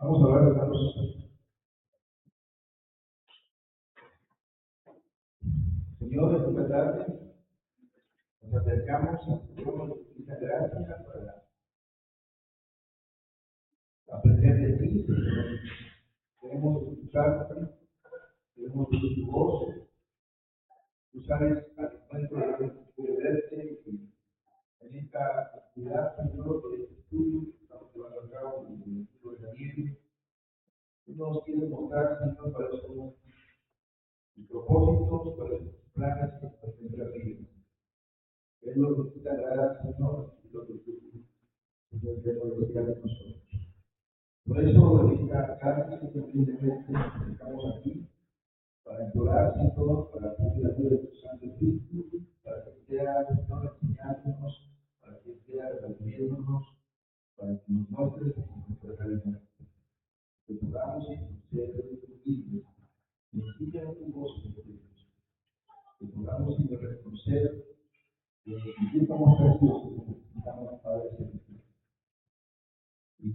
Vamos a hablar, hermanos. Señor, en esta tarde nos acercamos a Dios y esta gracia para aprender de ti, Señor. Queremos escucharte, queremos oír tu voz. Tú sabes al encuentro de verte y en esta actividad, Señor, de este estudio que estamos llevando a cabo en el libro de Daniel. Tú nos quieres mostrar, Señor, para eso tus propósitos, para tus planes para nuestra vida. Es lo que tú te agradas, Señor, y lo que tú Señor, te lo decía de nosotros. Por eso, en esta tarde, simplemente estamos aquí para implorar, Señor, para pedir la ayuda de tu Santo Espíritu, para que sea, Señor, enseñándonos, para que sea reuniéndonos, para que nos muestres nuestra realidad. Que podamos ser humildes, que sigan tu voz, Señor Dios. Que podamos, Señor, reconocer que estamos perdidos, que necesitamos Padre Celestial. Y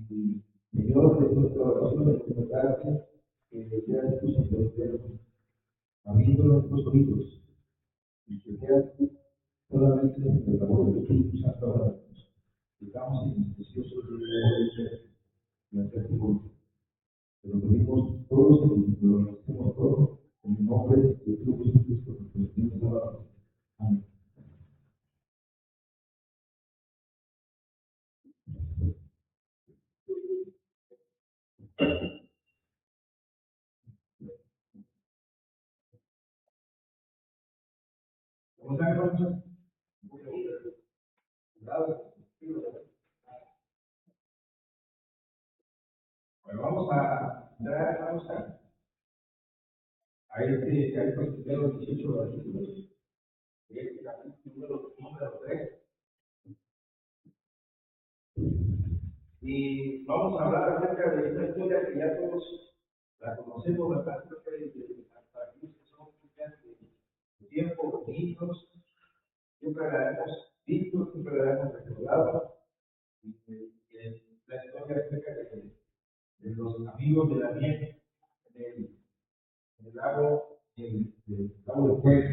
Señor, de nuestra oración, de nuestra gracia, que seas tú, Señor, abriendo nuestros oídos, y que seas tú solamente el amor del Espíritu Santo ahora. Estamos en el precioso día de hacer tu voluntad. Te lo pedimos todos, y lo agradecemos todos, en el nombre de tu Jesucristo, nuestro Señor y Salvador. Amén. ¿Cómo están, hermanos? Bueno, vamos a entrar, hermanos, a estos primeros 18 versículos de este capítulo número 3. Y vamos a hablar acerca de una historia que ya todos la conocemos, ¿verdad? Creo que para aquellos que son cristianos de tiempo, niños, siempre la hemos visto, siempre la hemos recordado. Y la historia acerca de los amigos de Daniel en el lago, el lago de fuego,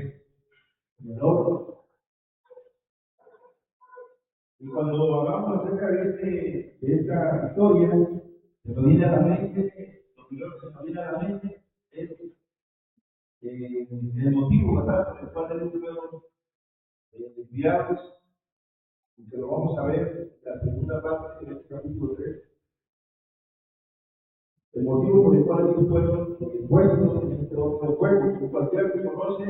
en el horno. Y cuando hablamos acerca de esta historia, se nos viene a la mente, lo primero que se nos viene a la mente es el motivo, ¿verdad?, por el cual ellos fueron enviados, y que lo vamos a ver en la segunda parte de este capítulo 3. El motivo por el cual ellos fueron puestos en este horno de fuego, que cualquiera que conoce,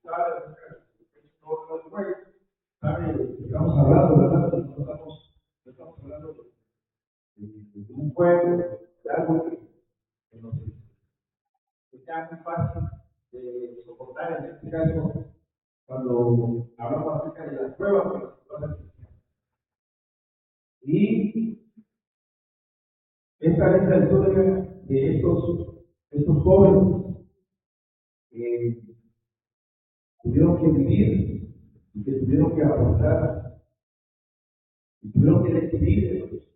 sabe acerca de este horno de fuego, sabe de lo que estamos hablando, ¿verdad? No estamos hablando de un fuego, de algo que nos sea muy fácil de soportar en este caso cuando hablamos acerca de las pruebas que nos van a hacer. Y esta es la historia de estos jóvenes que tuvieron que vivir y que tuvieron que afrontar y tuvieron que decidir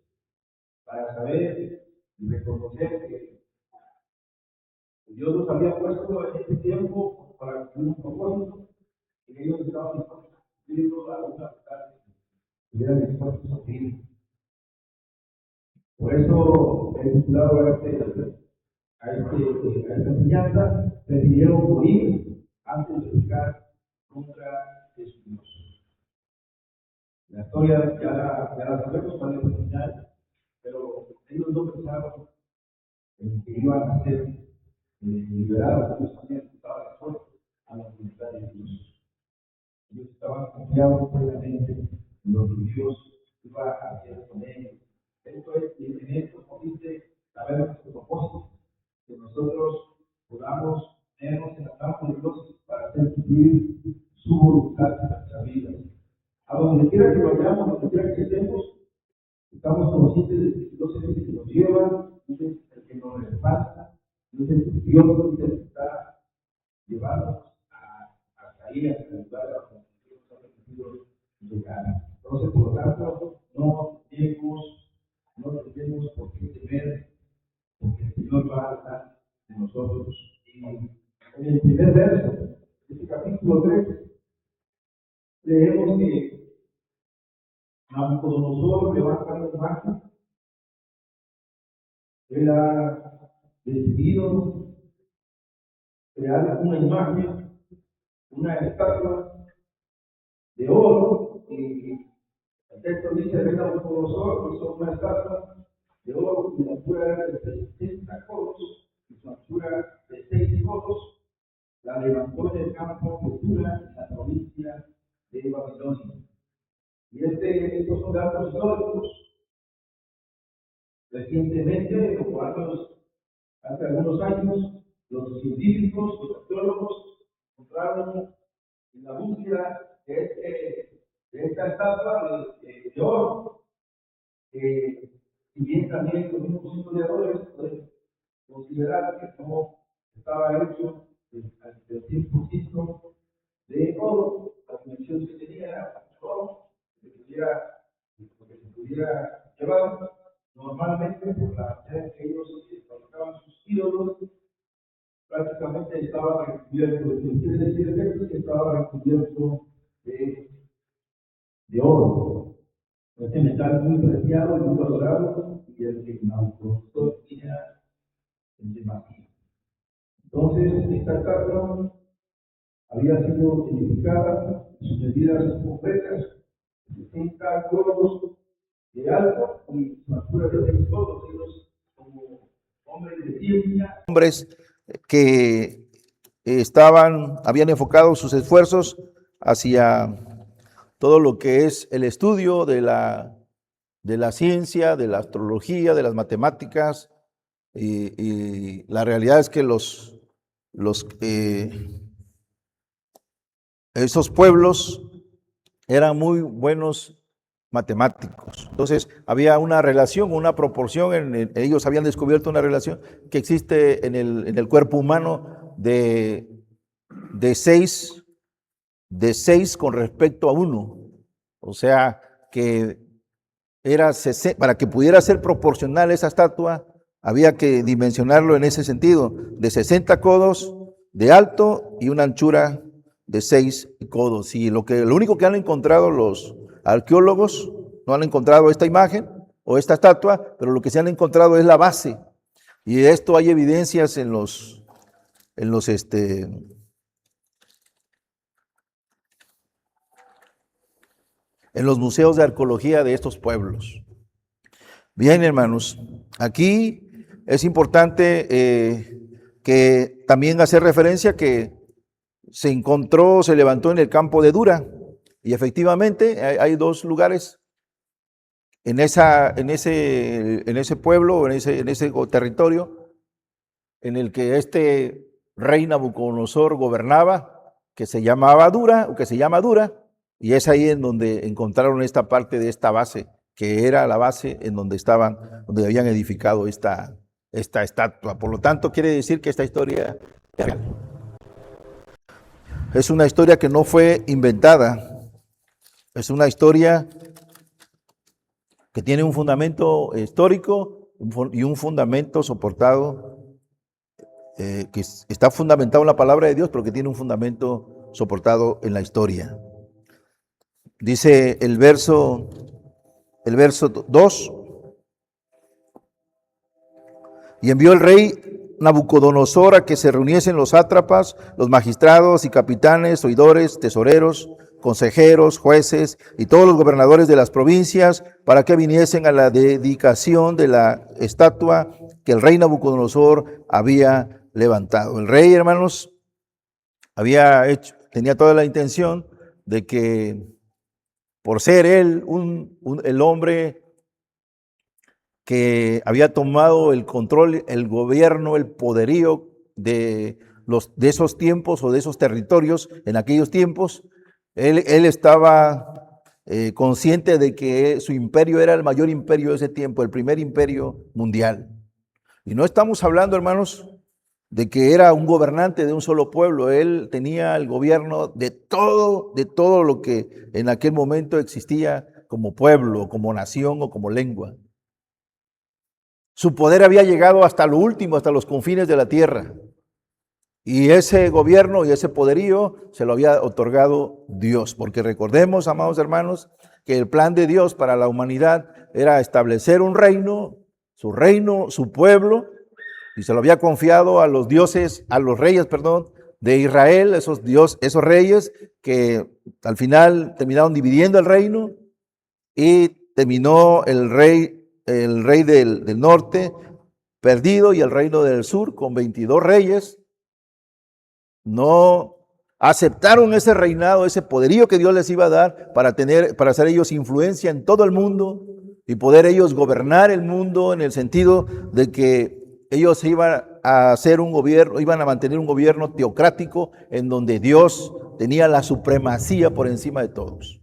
para saber y reconocer que Dios los había puesto en este tiempo para cumplir un propósito y que ellos estaban dispuestos a cumplir toda una verdad, estuvieran dispuestos a cumplir. Por eso, vinculado a esta enseñanza, decidieron morir antes de luchar contra Jesús. La historia ya la sabemos cuál es el final, pero ellos no pensaban en que iban a ser liberados, ellos sabían que estaban expuestos a la voluntad de Dios. Ellos estaban confiados plenamente en lo que Dios iba a hacer con ellos. Esto es, en esto consiste saber nuestro propósito, que nosotros podamos tenernos en las manos de Dios para hacer cumplir su voluntad en nuestra vida. A donde quiera que vayamos, a donde quiera que estemos, estamos conscientes de que Dios es el que nos lleva, Dios es el que nos respalda, Dios es el que está llevándonos hasta ir hasta el lugar a donde Dios ha permitido llegar. Entonces, por lo tanto, no tenemos por qué temer nosotros. Y en el primer verso, de este capítulo 3, leemos que Nabucodonosor levanta una imagen. Él ha decidido crear una imagen, una estatua de oro, y el texto dice: rey Nabucodonosor hizo una estatua de oro y la altura era de 60 codos y su altura de 6 codos. La levantó en el campo de Dura, en la provincia de Babilonia. Y estos son datos históricos. Recientemente, como hace algunos años, los científicos, los arqueólogos, encontraron en la búsqueda de esta estatua de oro, si bien también los mismos historiadores pueden considerar que no estaba hecho del 100% de oro, la dimensión que tenía era oro, que se pudiera llevar. Normalmente, por la manera que ellos fabricaban sus ídolos, prácticamente estaba recubierto, quiere decir que estaba recubierto de oro. Este metal muy preciado y muy valorado, y el que Nabucodonosor tenía en demasía. Entonces, esta estatua había sido edificada, sus medidas concretas, 60 codos de alto y su altura de 6 codos. Ellos, como hombres de ciencia, hombres que habían enfocado sus esfuerzos hacia todo lo que es el estudio de la ciencia, de la astrología, de las matemáticas, y la realidad es que esos pueblos eran muy buenos matemáticos. Entonces había una relación, una proporción, ellos habían descubierto una relación que existe en el cuerpo humano de 6 con respecto a 1. O sea que para que pudiera ser proporcional esa estatua, había que dimensionarlo en ese sentido, de 60 codos de alto y una anchura de 6 codos. Y lo único que han encontrado los arqueólogos, no han encontrado esta imagen o esta estatua, pero lo que se han encontrado es la base. Y de esto hay evidencias en los museos de arqueología de estos pueblos. Bien, hermanos, aquí es importante que también hacer referencia que se levantó en el campo de Dura, y efectivamente hay 2 lugares en ese pueblo, en ese territorio, en el que este rey Nabucodonosor gobernaba, que se llama Dura, y es ahí en donde encontraron esta parte de esta base, que era la base en donde habían edificado esta estatua. Por lo tanto, quiere decir que esta historia es una historia que no fue inventada, es una historia que tiene un fundamento histórico y un fundamento soportado, que está fundamentado en la palabra de Dios, pero que tiene un fundamento soportado en la historia. Dice el verso 2: y envió el rey Nabucodonosor a que se reuniesen los sátrapas, los magistrados y capitanes, oidores, tesoreros, consejeros, jueces y todos los gobernadores de las provincias, para que viniesen a la dedicación de la estatua que el rey Nabucodonosor había levantado. El rey, hermanos, tenía toda la intención de que, por ser él el hombre que había tomado el control, el gobierno, el poderío de esos tiempos o de esos territorios en aquellos tiempos, él estaba consciente de que su imperio era el mayor imperio de ese tiempo, el primer imperio mundial. Y no estamos hablando, hermanos, de que era un gobernante de un solo pueblo. Él tenía el gobierno de todo lo que en aquel momento existía como pueblo, como nación o como lengua. Su poder había llegado hasta lo último, hasta los confines de la tierra. Y ese gobierno y ese poderío se lo había otorgado Dios, porque recordemos, amados hermanos, que el plan de Dios para la humanidad era establecer un reino, su pueblo, y se lo había confiado a los dioses, a los reyes, perdón, de Israel, esos reyes que al final terminaron dividiendo el reino y terminó el rey del norte perdido y el reino del sur con 22 reyes. No aceptaron ese reinado, ese poderío que Dios les iba a dar para hacer ellos influencia en todo el mundo y poder ellos gobernar el mundo, en el sentido de que ellos iban a hacer un gobierno, iban a mantener un gobierno teocrático en donde Dios tenía la supremacía por encima de todos.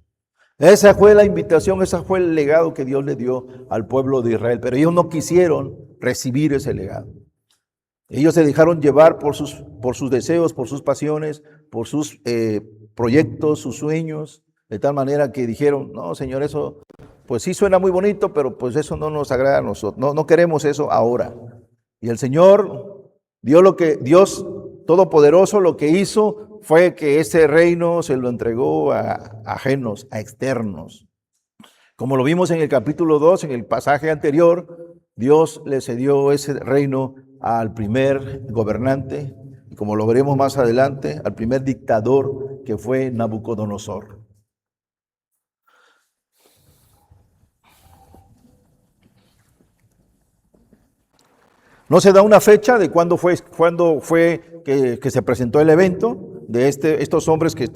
Esa fue la invitación, ese fue el legado que Dios le dio al pueblo de Israel, pero ellos no quisieron recibir ese legado. Ellos se dejaron llevar por sus deseos, por sus pasiones, por sus proyectos, sus sueños, de tal manera que dijeron, no, Señor, eso pues sí suena muy bonito, pero pues eso no nos agrada a nosotros, no queremos eso ahora. Y el Señor, Dios Todopoderoso, lo que hizo fue que ese reino se lo entregó a ajenos, a externos. Como lo vimos en el capítulo 2, en el pasaje anterior, Dios le cedió ese reino al primer gobernante, y como lo veremos más adelante, al primer dictador, que fue Nabucodonosor. No se da una fecha de cuándo fue que se presentó el evento de estos hombres que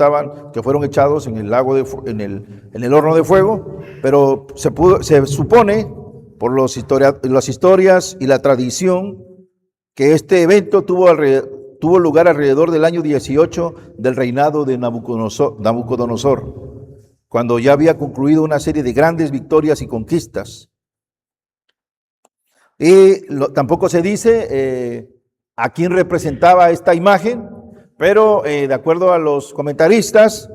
fueron echados en el lago en el horno de fuego, pero se supone por las historias y la tradición que este evento tuvo lugar alrededor del año 18 del reinado de Nabucodonosor, cuando ya había concluido una serie de grandes victorias y conquistas. Y tampoco se dice a quién representaba esta imagen, pero de acuerdo a los comentaristas,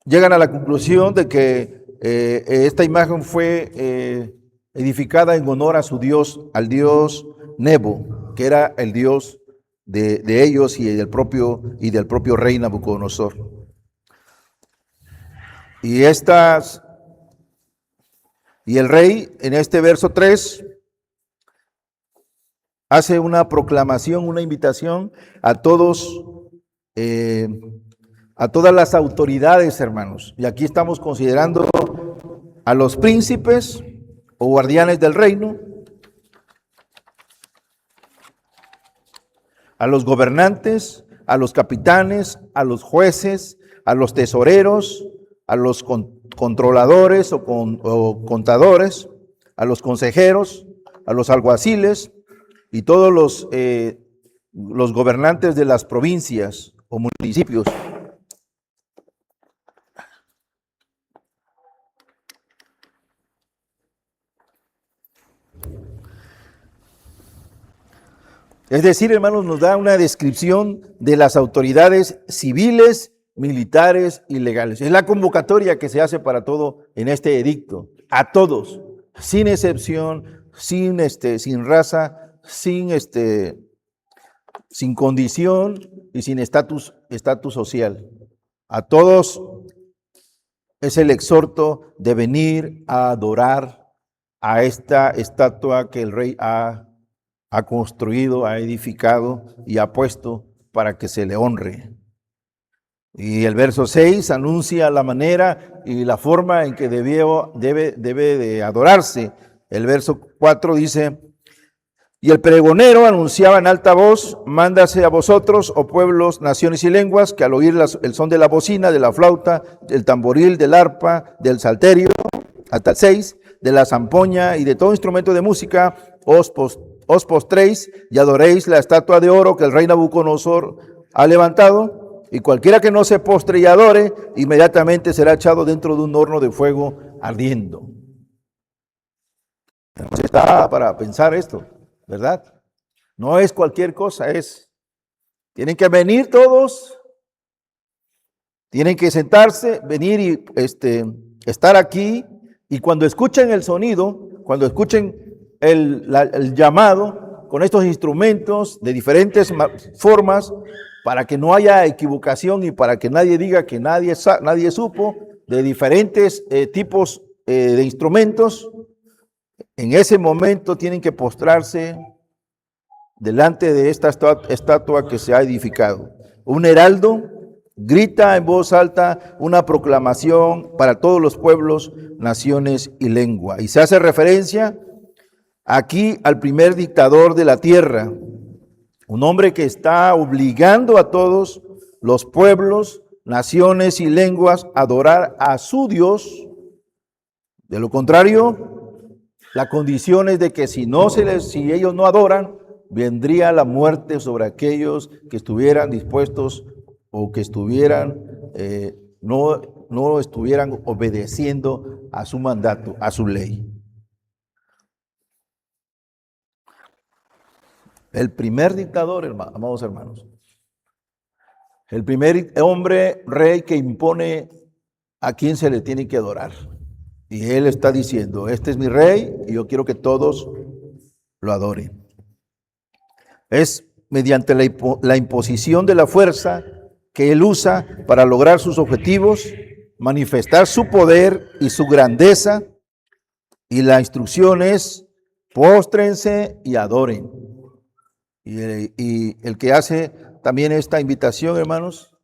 llegan a la conclusión de que esta imagen fue edificada en honor a su dios, al dios Nebo, que era el dios de ellos y del propio rey Nabucodonosor. Y el rey en este verso 3 hace una proclamación, una invitación a todas las autoridades, hermanos. Y aquí estamos considerando a los príncipes o guardianes del reino, a los gobernantes, a los capitanes, a los jueces, a los tesoreros, a los controladores o contadores, a los consejeros, a los alguaciles y todos los gobernantes de las provincias o municipios. Es decir, hermanos, nos da una descripción de las autoridades civiles, militares y legales. Es la convocatoria que se hace para todo en este edicto, a todos, sin excepción, sin raza, sin condición y sin estatus social. A todos es el exhorto de venir a adorar a esta estatua que el rey ha construido, ha edificado y ha puesto para que se le honre. Y el verso 6 anuncia la manera y la forma en que debe de adorarse. El verso 4 dice: y el pregonero anunciaba en alta voz: mándase a vosotros, oh pueblos, naciones y lenguas, que al oír el son de la bocina, de la flauta, del tamboril, del arpa, del salterio, hasta el 6, de la zampoña y de todo instrumento de música, os postréis y adoréis la estatua de oro que el rey Nabucodonosor ha levantado, y cualquiera que no se postre y adore, inmediatamente será echado dentro de un horno de fuego ardiendo. Está para pensar esto, ¿verdad? No es cualquier cosa, tienen que venir todos, tienen que sentarse, venir y estar aquí, y cuando escuchen el sonido, cuando escuchen el llamado, con estos instrumentos de diferentes formas para que no haya equivocación y para que nadie diga que nadie supo, de diferentes tipos de instrumentos. En ese momento tienen que postrarse delante de esta estatua que se ha edificado. Un heraldo grita en voz alta una proclamación para todos los pueblos, naciones y lengua. Y se hace referencia aquí al primer dictador de la tierra, un hombre que está obligando a todos los pueblos, naciones y lenguas a adorar a su Dios. De lo contrario, la condición es de que si ellos no adoran, vendría la muerte sobre aquellos que estuvieran dispuestos o que no estuvieran obedeciendo a su mandato, a su ley. El primer dictador, amados hermanos, el primer hombre, rey que impone a quien se le tiene que adorar. Y él está diciendo, este es mi rey y yo quiero que todos lo adoren. Es mediante la imposición de la fuerza que él usa para lograr sus objetivos, manifestar su poder y su grandeza. Y la instrucción es, póstrense y adoren. Y el que hace también esta invitación, hermanos,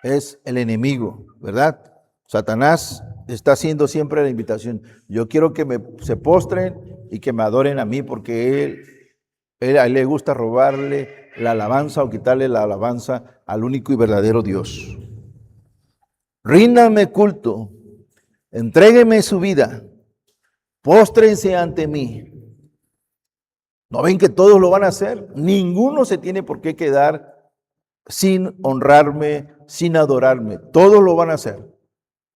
es el enemigo, ¿verdad? Satanás está haciendo siempre la invitación. Yo quiero que se postren y que me adoren a mí, porque a él le gusta robarle la alabanza o quitarle la alabanza al único y verdadero Dios. Ríndanme culto, entréguenme su vida, póstrense ante mí. ¿No ven que todos lo van a hacer? Ninguno se tiene por qué quedar sin honrarme, sin adorarme. Todos lo van a hacer.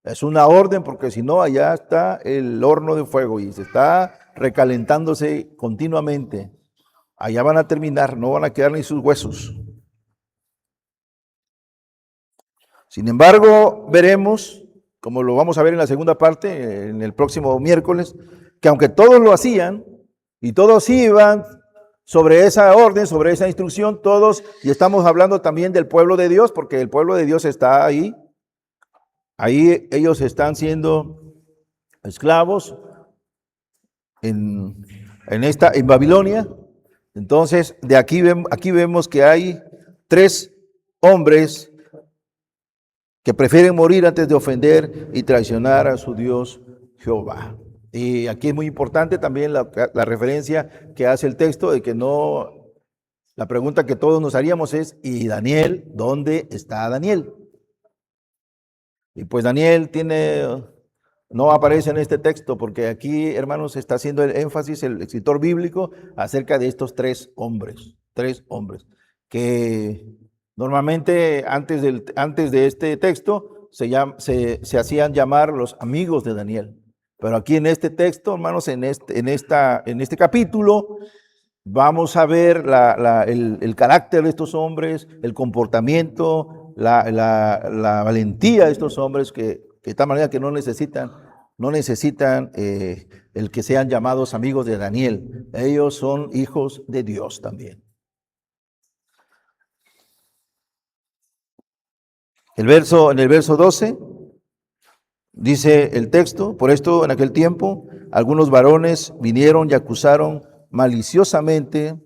Es una orden, porque si no, allá está el horno de fuego y se está recalentándose continuamente. Allá van a terminar, no van a quedar ni sus huesos. Sin embargo, veremos, como lo vamos a ver en la segunda parte, en el próximo miércoles, que aunque todos lo hacían y todos iban sobre esa orden, sobre esa instrucción, todos, y estamos hablando también del pueblo de Dios, porque el pueblo de Dios está ahí. Ahí ellos están siendo esclavos en Babilonia. Entonces, aquí vemos que hay 3 hombres que prefieren morir antes de ofender y traicionar a su Dios Jehová. Y aquí es muy importante también la referencia que hace el texto de que la pregunta que todos nos haríamos es, ¿y Daniel? ¿Dónde está Daniel? Y pues Daniel no aparece en este texto, porque aquí, hermanos, está haciendo el énfasis el escritor bíblico acerca de estos 3 hombres, que normalmente antes de este texto se hacían llamar los amigos de Daniel. Pero aquí en este texto, hermanos, en este capítulo, vamos a ver el carácter de estos hombres, el comportamiento, la valentía de estos hombres que de tal manera que no necesitan el que sean llamados amigos de Daniel. Ellos son hijos de Dios también. En el verso 12 dice el texto, por esto en aquel tiempo algunos varones vinieron y acusaron maliciosamente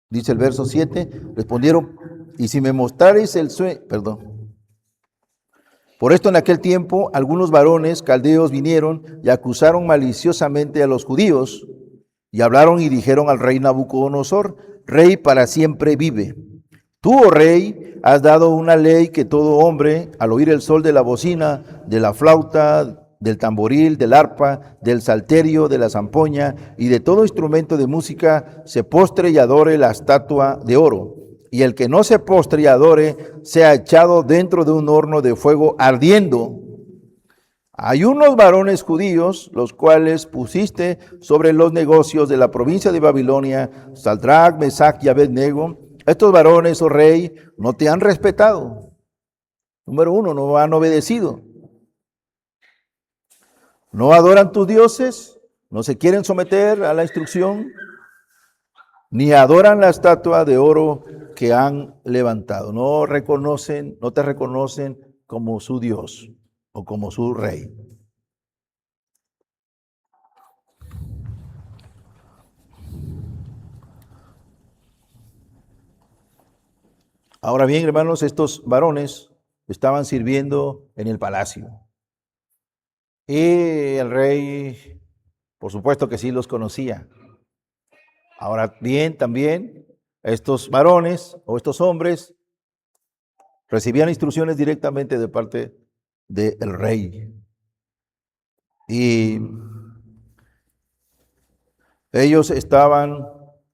dice el verso 7, respondieron, y si me mostrareis el sueño, por esto en aquel tiempo algunos varones caldeos vinieron y acusaron maliciosamente a los judíos, y hablaron y dijeron al rey Nabucodonosor, rey para siempre vive. Tú, oh rey, has dado una ley que todo hombre, al oír el sol de la bocina, de la flauta, del tamboril, del arpa, del salterio, de la zampoña y de todo instrumento de música, se postre y adore la estatua de oro. Y el que no se postre y adore, sea echado dentro de un horno de fuego ardiendo. Hay unos varones judíos, los cuales pusiste sobre los negocios de la provincia de Babilonia, Sadrach, Mesach y Abednego. Estos varones, oh rey, no te han respetado. Número 1, no han obedecido. no adoran tus dioses, no se quieren someter a la instrucción, ni adoran la estatua de oro que han levantado. No reconocen, no te reconocen como su Dios o como su rey. Ahora bien, hermanos, estos varones estaban sirviendo en el palacio. Y el rey, por supuesto que sí los conocía. Ahora bien, también estos varones o estos hombres recibían instrucciones directamente de parte del rey. Y ellos estaban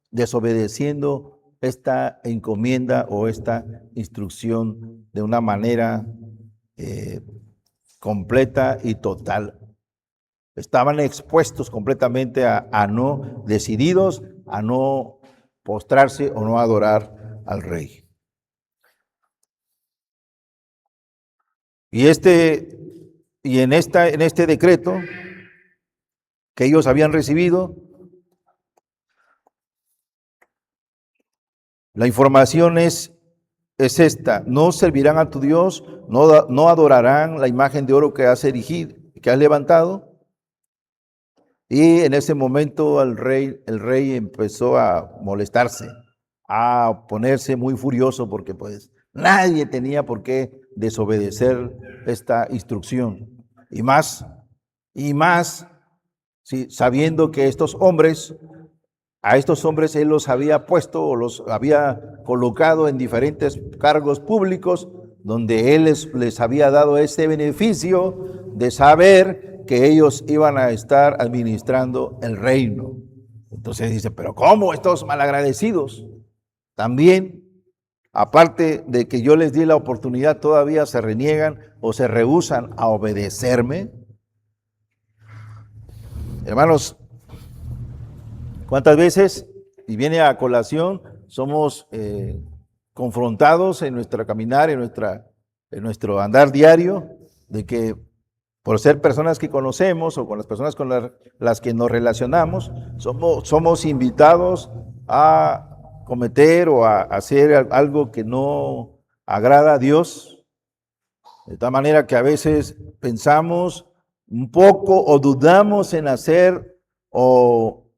desobedeciendo esta encomienda o esta instrucción de una manera completa y total. Estaban expuestos completamente a no, decididos a no postrarse o no adorar al rey. Y en este decreto que ellos habían recibido, la información es esta: no servirán a tu Dios, no adorarán la imagen de oro que has erigido, que has levantado. Y en ese momento el rey empezó a molestarse, a ponerse muy furioso, porque pues nadie tenía por qué desobedecer esta instrucción. Y más, sí, sabiendo que a estos hombres él los había puesto o los había colocado en diferentes cargos públicos, donde él les había dado ese beneficio de saber que ellos iban a estar administrando el reino. Entonces dice, pero ¿cómo estos malagradecidos? También, aparte de que yo les di la oportunidad, todavía se reniegan o se rehúsan a obedecerme. Hermanos, ¿cuántas veces, y viene a colación, somos confrontados en nuestra caminar, en nuestro andar diario, de que por ser personas que conocemos o con las personas con las que nos relacionamos, somos invitados a cometer o a hacer algo que no agrada a Dios? De tal manera que a veces pensamos un poco o dudamos en hacer o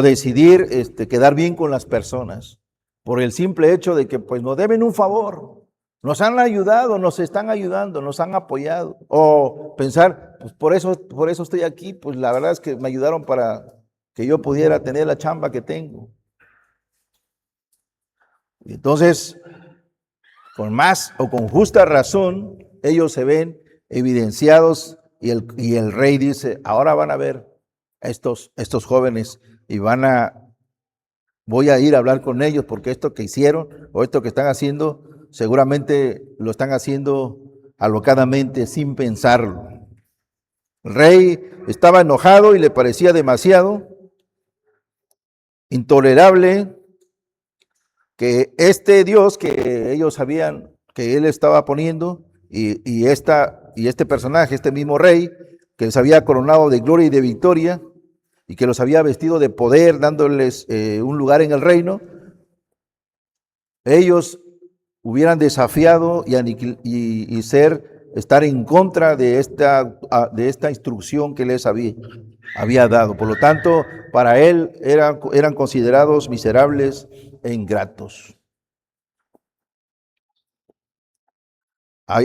decidir quedar bien con las personas por el simple hecho de que pues nos deben un favor. Nos han ayudado, nos están ayudando, nos han apoyado. O pensar, pues por eso estoy aquí, pues la verdad es que me ayudaron para que yo pudiera tener la chamba que tengo. Y entonces, con más o con justa razón, ellos se ven evidenciados y el rey dice, ahora van a ver estos jóvenes y voy a ir a hablar con ellos porque esto que hicieron o esto que están haciendo, seguramente lo están haciendo alocadamente sin pensarlo. El rey estaba enojado y le parecía demasiado intolerable que este Dios que ellos sabían que él estaba poniendo y este personaje, este mismo rey, que les había coronado de gloria y de victoria y que los había vestido de poder, dándoles un lugar en el reino, ellos hubieran desafiado y estar en contra de esta instrucción que les había dado. Por lo tanto, para él eran considerados miserables e ingratos.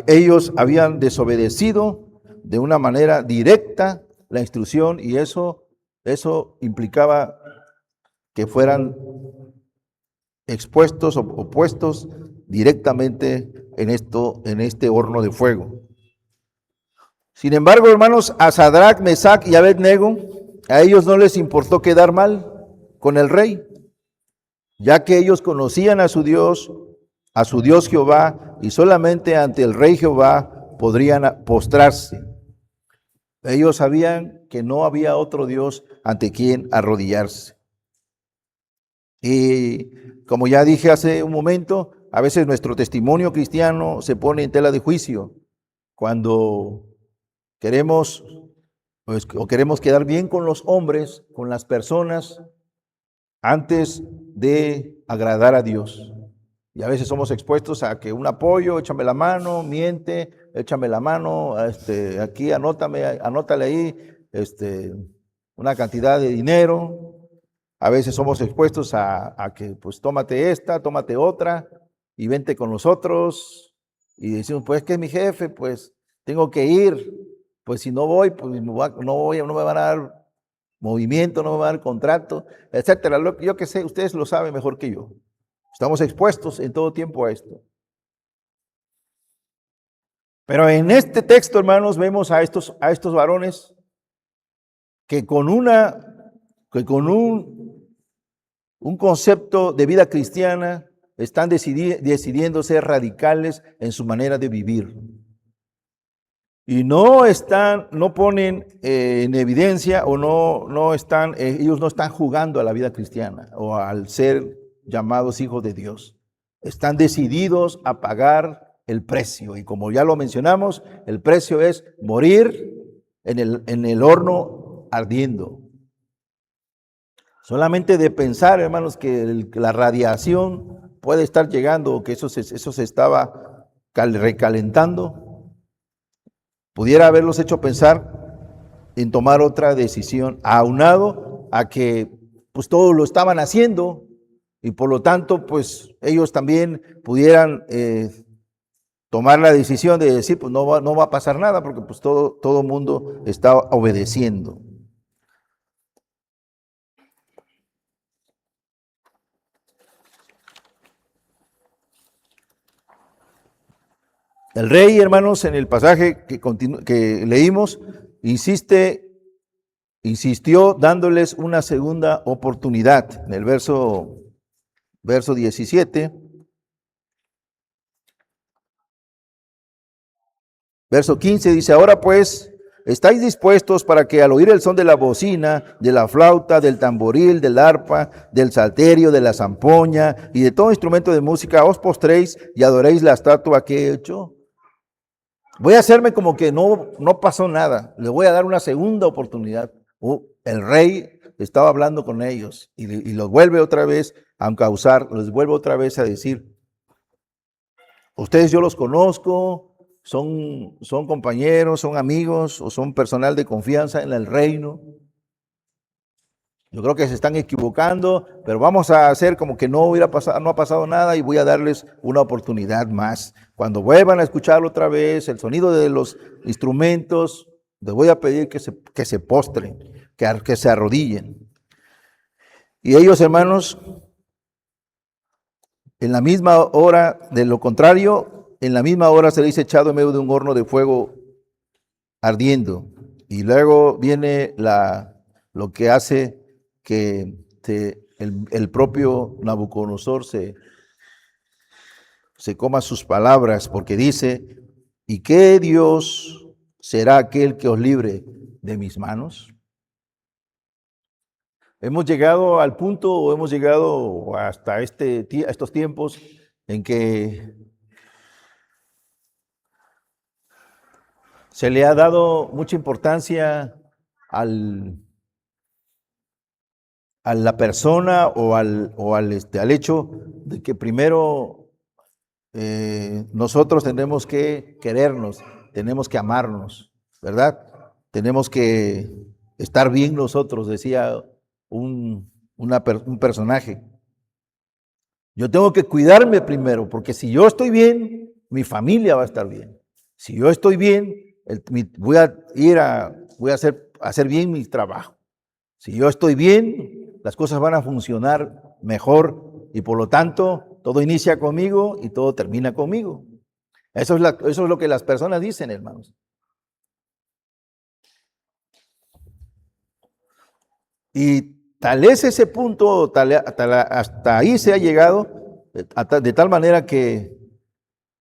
Ellos habían desobedecido de una manera directa la instrucción y eso implicaba que fueran expuestos o puestos directamente en este horno de fuego. Sin embargo, hermanos, a Sadrach, Mesach y Abednego, a ellos no les importó quedar mal con el rey, ya que ellos conocían a su Dios Jehová, y solamente ante el rey Jehová podrían postrarse. Ellos sabían que no había otro Dios ante quien arrodillarse. Y como ya dije hace un momento, a veces nuestro testimonio cristiano se pone en tela de juicio cuando queremos pues, o queremos quedar bien con los hombres, con las personas, antes de agradar a Dios. Y a veces somos expuestos a que un apoyo, échame la mano, miente, échame la mano, aquí anótale ahí, una cantidad de dinero. A veces somos expuestos a que, pues, tómate esta, tómate otra, y vente con nosotros. Y decimos, pues, que es mi jefe, pues, tengo que ir. Pues, si no voy, pues, no me van a dar movimiento, no me van a dar contrato, etcétera. Yo que sé, ustedes lo saben mejor que yo. Estamos expuestos en todo tiempo a esto. Pero en este texto, hermanos, vemos a estos varones que con un concepto de vida cristiana están decidiendo ser radicales en su manera de vivir. Y no ponen en evidencia o ellos no están jugando a la vida cristiana o al ser llamados hijos de Dios. Están decididos a pagar el precio. Y como ya lo mencionamos, el precio es morir en el horno ardiendo. Solamente de pensar, hermanos, que la radiación puede estar llegando, que eso se estaba recalentando, pudiera haberlos hecho pensar en tomar otra decisión, aunado a que pues todos lo estaban haciendo y por lo tanto pues ellos también pudieran tomar la decisión de decir pues no va a pasar nada porque pues todo mundo está obedeciendo. El rey, hermanos, en el pasaje que leímos, insistió dándoles una segunda oportunidad. En el verso 17, verso 15 dice, ahora pues, ¿estáis dispuestos para que al oír el son de la bocina, de la flauta, del tamboril, del arpa, del salterio, de la zampoña y de todo instrumento de música, os postréis y adoréis la estatua que he hecho? Voy a hacerme como que no pasó nada. Le voy a dar una segunda oportunidad. El rey estaba hablando con ellos y los vuelve otra vez a causar, les vuelve otra vez a decir, ustedes yo los conozco, son compañeros, son amigos o son personal de confianza en el reino. Yo creo que se están equivocando, pero vamos a hacer como que no ha pasado nada y voy a darles una oportunidad más. Cuando vuelvan a escucharlo otra vez, el sonido de los instrumentos, les voy a pedir que se postren, que se arrodillen. Y ellos, hermanos, en la misma hora, de lo contrario, en la misma hora seréis echado en medio de un horno de fuego ardiendo. Y luego viene lo que hace que el propio Nabucodonosor se coma sus palabras, porque dice, ¿y qué Dios será aquel que os libre de mis manos? Hemos llegado al punto, o hemos llegado hasta estos tiempos en que se le ha dado mucha importancia a la persona o al hecho de que primero nosotros tenemos que querernos, tenemos que amarnos, ¿verdad? Tenemos que estar bien nosotros, decía un personaje. Yo tengo que cuidarme primero, porque si yo estoy bien, mi familia va a estar bien. Si yo estoy bien, voy a hacer bien mi trabajo. Si yo estoy bien, las cosas van a funcionar mejor y por lo tanto todo inicia conmigo y todo termina conmigo. Eso es lo que las personas dicen, hermanos. Y tal es ese punto, hasta ahí se ha llegado, de tal manera que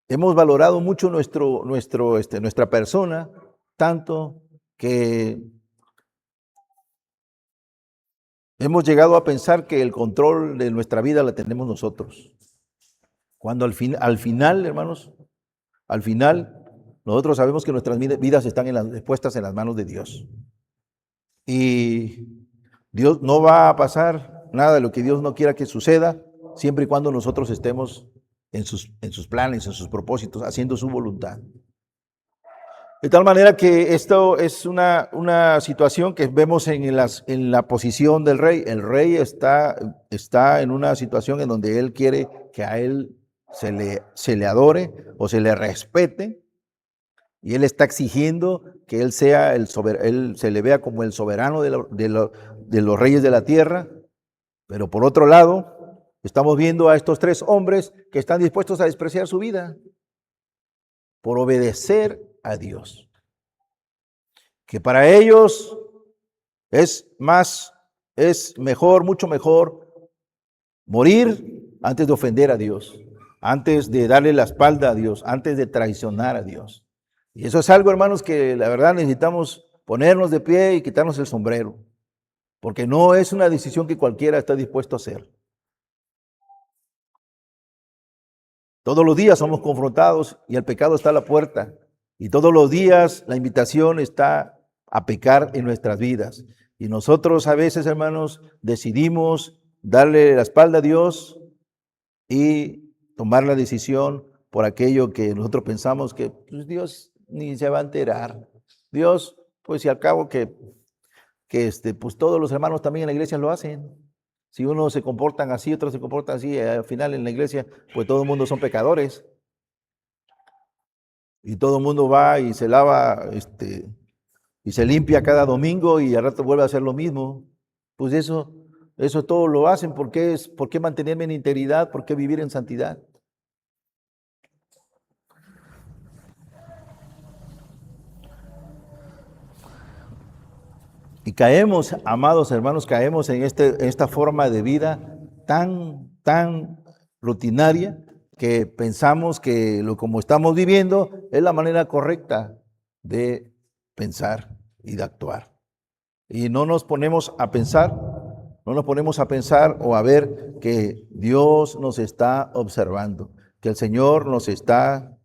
hemos valorado mucho nuestra persona, tanto que hemos llegado a pensar que el control de nuestra vida la tenemos nosotros. Cuando al final, hermanos, nosotros sabemos que nuestras vidas están puestas en las manos de Dios. Y Dios no va a pasar nada de lo que Dios no quiera que suceda, siempre y cuando nosotros estemos en sus planes, en sus propósitos, haciendo su voluntad. De tal manera que esto es una situación que vemos en la posición del rey. El rey está en una situación en donde él quiere que a él se le adore o se le respete, y él está exigiendo que él sea él se le vea como el soberano de los reyes de la tierra. Pero por otro lado, estamos viendo a estos tres hombres que están dispuestos a despreciar su vida por obedecer a Dios. Que para ellos es mejor, mucho mejor morir antes de ofender a Dios, antes de darle la espalda a Dios, antes de traicionar a Dios. Y eso es algo, hermanos, que la verdad necesitamos ponernos de pie y quitarnos el sombrero, porque no es una decisión que cualquiera está dispuesto a hacer. Todos los días somos confrontados y el pecado está a la puerta. Y todos los días la invitación está a pecar en nuestras vidas. Y nosotros a veces, hermanos, decidimos darle la espalda a Dios y tomar la decisión por aquello que nosotros pensamos que pues, Dios ni se va a enterar. Dios, pues si al cabo pues todos los hermanos también en la iglesia lo hacen. Si unos se comportan así, otros se comportan así, al final en la iglesia, pues todo el mundo son pecadores. Y todo el mundo va y se lava, y se limpia cada domingo y al rato vuelve a hacer lo mismo. Pues eso todo lo hacen. ¿Por qué mantenerme en integridad? ¿Por qué vivir en santidad? Y caemos, amados hermanos, caemos en esta forma de vida tan rutinaria que pensamos que como estamos viviendo es la manera correcta de pensar y de actuar. Y no nos ponemos a pensar o a ver que Dios nos está observando, que el Señor nos está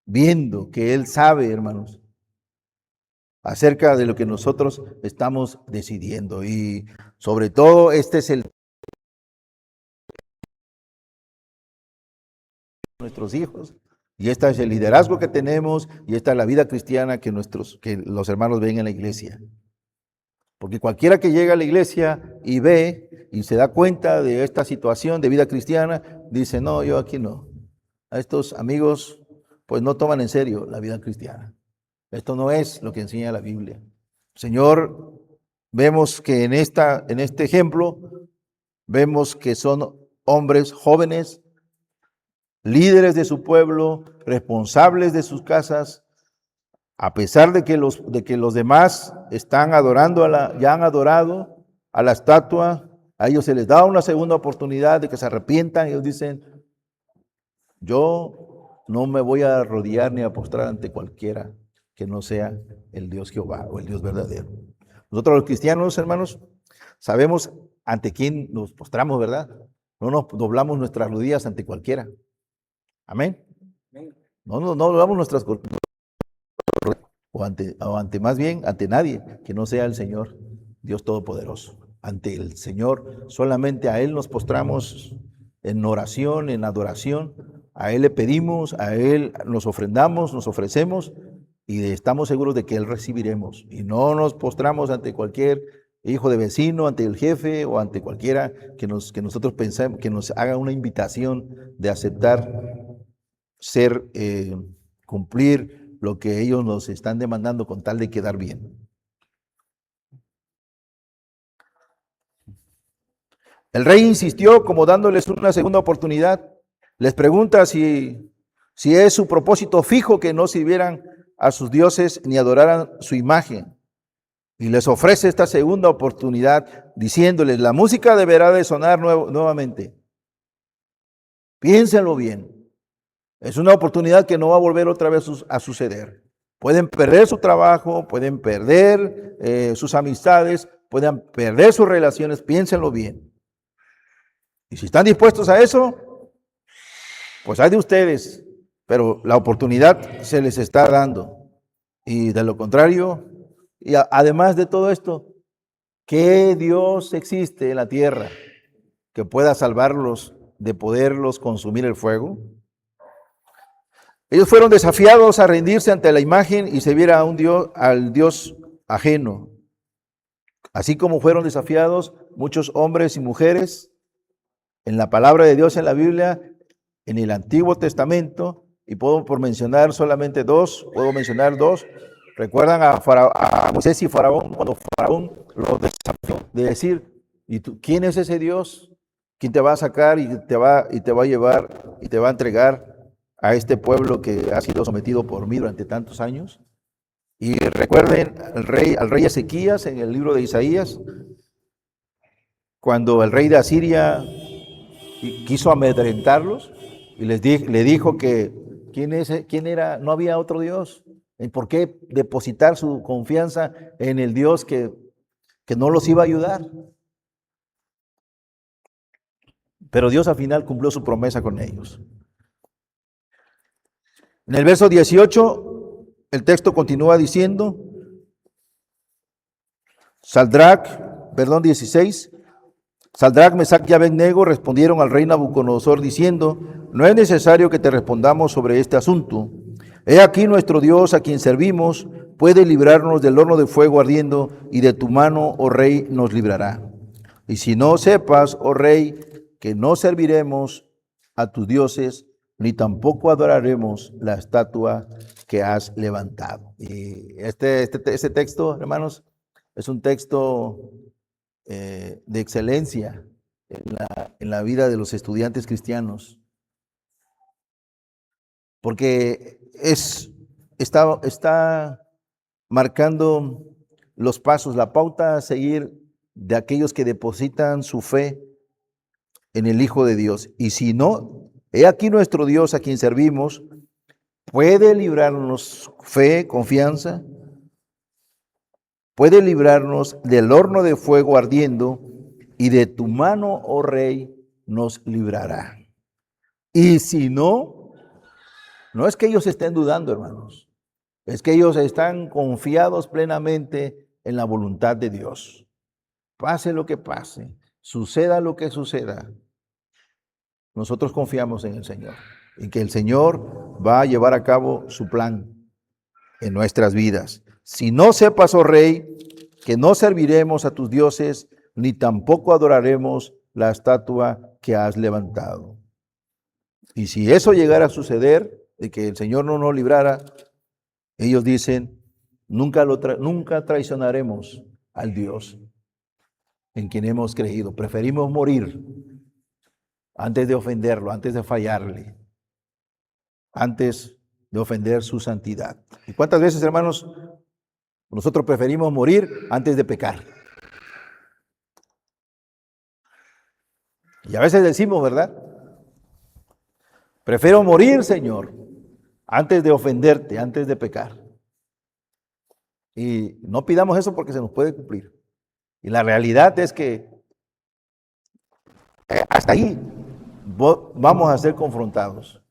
viendo, que Él sabe, hermanos, acerca de lo que nosotros estamos decidiendo. Y sobre todo, este es nuestros hijos, y este es el liderazgo que tenemos, y esta es la vida cristiana que los hermanos ven en la iglesia. Porque cualquiera que llega a la iglesia y ve y se da cuenta de esta situación de vida cristiana, dice, no, yo aquí no. A estos amigos, pues no toman en serio la vida cristiana. Esto no es lo que enseña la Biblia. Señor, vemos que en este ejemplo, vemos que son hombres jóvenes, líderes de su pueblo, responsables de sus casas, a pesar de que los demás están adorando ya han adorado a la estatua, a ellos se les da una segunda oportunidad de que se arrepientan. Ellos dicen, yo no me voy a arrodillar ni a postrar ante cualquiera que no sea el Dios Jehová o el Dios verdadero. Nosotros los cristianos, hermanos, sabemos ante quién nos postramos, ¿verdad? No nos doblamos nuestras rodillas ante cualquiera. Amén. No doblamos nuestras más bien ante nadie que no sea el Señor, Dios Todopoderoso. Ante el Señor, solamente a Él nos postramos en oración, en adoración. A Él le pedimos, a Él nos ofrendamos, nos ofrecemos y estamos seguros de que Él recibiremos. Y no nos postramos ante cualquier hijo de vecino, ante el jefe o ante cualquiera que nosotros pensemos, que nos haga una invitación de aceptar cumplir lo que ellos nos están demandando con tal de quedar bien. El rey insistió como dándoles una segunda oportunidad. Les pregunta si es su propósito fijo que no sirvieran a sus dioses ni adoraran su imagen. Y les ofrece esta segunda oportunidad diciéndoles, la música deberá de sonar nuevamente. Piénsenlo bien. Es una oportunidad que no va a volver otra vez a suceder. Pueden perder su trabajo, pueden perder sus amistades, pueden perder sus relaciones, piénsenlo bien. Y si están dispuestos a eso, pues hay de ustedes, pero la oportunidad se les está dando. Y de lo contrario, además de todo esto, ¿Qué Dios existe en la tierra que pueda salvarlos de poderlos consumir el fuego? Ellos fueron desafiados a rendirse ante la imagen y servir a un Dios, al Dios ajeno. Así como fueron desafiados muchos hombres y mujeres en la palabra de Dios en la Biblia, en el Antiguo Testamento, y puedo por mencionar solamente dos, puedo mencionar dos. ¿Recuerdan a Moisés y Faraón cuando Faraón los desafió de decir, ¿y tú, quién es ese Dios? ¿Quién te va a sacar y te va a llevar y te va a entregar a este pueblo que ha sido sometido por mí durante tantos años? Y recuerden al rey Ezequías en el libro de Isaías, cuando el rey de Asiria quiso amedrentarlos y le dijo que quién era, no había otro Dios. ¿Por qué depositar su confianza en el Dios que no los iba a ayudar? Pero Dios al final cumplió su promesa con ellos. En el verso 18, el texto continúa diciendo, 16, Sadrac, Mesac y Abednego respondieron al rey Nabucodonosor diciendo, no es necesario que te respondamos sobre este asunto. He aquí nuestro Dios a quien servimos puede librarnos del horno de fuego ardiendo y de tu mano, oh rey, nos librará. Y si no sepas, oh rey, que no serviremos a tus dioses, ni tampoco adoraremos la estatua que has levantado. Y este texto, hermanos, es un texto de excelencia en la vida de los estudiantes cristianos, porque está marcando los pasos, la pauta a seguir de aquellos que depositan su fe en el Hijo de Dios. Y si no, he aquí nuestro Dios a quien servimos, puede librarnos fe, confianza, puede librarnos del horno de fuego ardiendo, y de tu mano, oh rey, nos librará. Y si no, no es que ellos estén dudando, hermanos, es que ellos están confiados plenamente en la voluntad de Dios. Pase lo que pase, suceda lo que suceda, nosotros confiamos en el Señor y que el Señor va a llevar a cabo su plan en nuestras vidas. Si no sepas, oh rey, que no serviremos a tus dioses, ni tampoco adoraremos la estatua que has levantado. Y si eso llegara a suceder, de que el Señor no nos librara, ellos dicen, nunca traicionaremos al Dios en quien hemos creído. Preferimos morir antes de ofenderlo, antes de fallarle, antes de ofender su santidad. ¿Y cuántas veces, hermanos, nosotros preferimos morir antes de pecar? Y a veces decimos, ¿verdad? Prefiero morir, Señor, antes de ofenderte, antes de pecar. Y no pidamos eso porque se nos puede cumplir. Y la realidad es que hasta ahí vamos a ser confrontados.